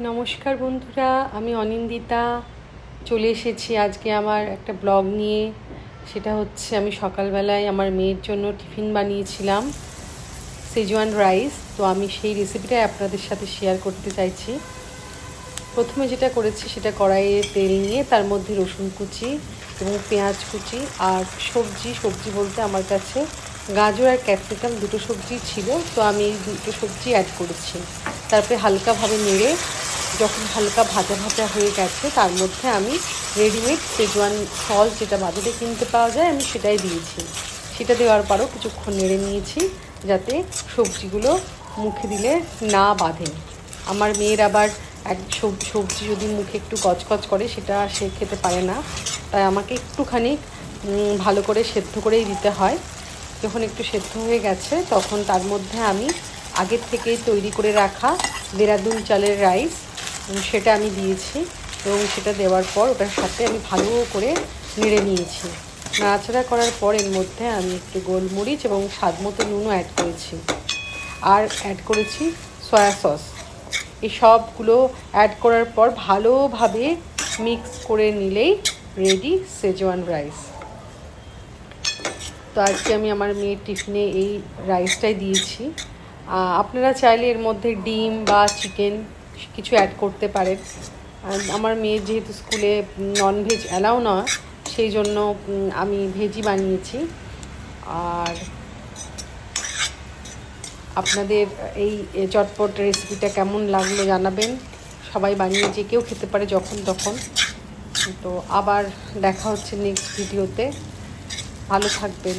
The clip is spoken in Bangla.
নমস্কার বন্ধুরা, আমি অনিন্দিতা চলে এসেছি আজকে আমার একটা ব্লগ নিয়ে। সেটা হচ্ছে আমি সকালবেলায় আমার মেয়ের জন্য টিফিন বানিয়েছিলাম সেজওয়ান রাইস। তো আমি সেই রেসিপিটাই আপনাদের সাথে শেয়ার করতে চাইছি। প্রথমে যেটা করেছি সেটা কড়াইয়ে তেল নিয়ে তার মধ্যে রসুন কুচি এবং পেঁয়াজ কুচি আর সবজি বলতে আমার কাছে গাজর আর ক্যাপসিকাম দুটো সবজি ছিল, তো আমি এই দুটো সবজি অ্যাড করেছি। তারপরে হালকাভাবে নেড়ে যখন হালকা ভাজা ভাজা হয়ে গেছে তার মধ্যে আমি রেডিমেড সেজওয়ান সস যেটা বাজারে কিনতে পাওয়া যায় আমি সেটাই দিয়েছি। সেটা দেওয়ার পরও কিছুক্ষণ নেড়ে নিয়েছি যাতে সবজিগুলো মুখে দিলে না বাঁধে। আমার মেয়ের আবার এক সবজি যদি মুখে একটু গজগজ করে সেটা সে খেতে পারে না, তাই আমাকে একটুখানি ভালো করে সেদ্ধ করেই দিতে হয়। যখন একটু সেদ্ধ হয়ে গেছে তখন তার মধ্যে আমি আগের থেকেই তৈরি করে রাখা দেরাদুন চালের রাইস সেটা আমি দিয়েছি এবং সেটা দেওয়ার পর ওটার সাথে আমি ভালো করে নেড়ে নিয়েছি। নাড়াচাড়া করার পর এর মধ্যে আমি একটু গোলমরিচ এবং স্বাদ মতো নুনও অ্যাড করেছি আর অ্যাড করেছি সয়া সস। এই সবগুলো অ্যাড করার পর ভালোভাবে মিক্স করে নিলেই রেডি সেজওয়ান রাইস। তো আজকে আমি আমার মেয়ের টিফিনে এই রাইসটাই দিয়েছি। আপনারা চাইলে এর মধ্যে ডিম বা চিকেন কিছু অ্যাড করতে পারেন। আমার মেয়ের যেহেতু স্কুলে ননভেজ অ্যালাউ নয় সেই জন্য আমি ভেজই বানিয়েছি। আর আপনাদের এই চটপট রেসিপিটা কেমন লাগলো জানাবেন। সবাই বানিয়ে যে কেউ খেতে পারে যখন তখন। তো আবার দেখা হচ্ছে নেক্সট ভিডিওতে। ভালো থাকবেন।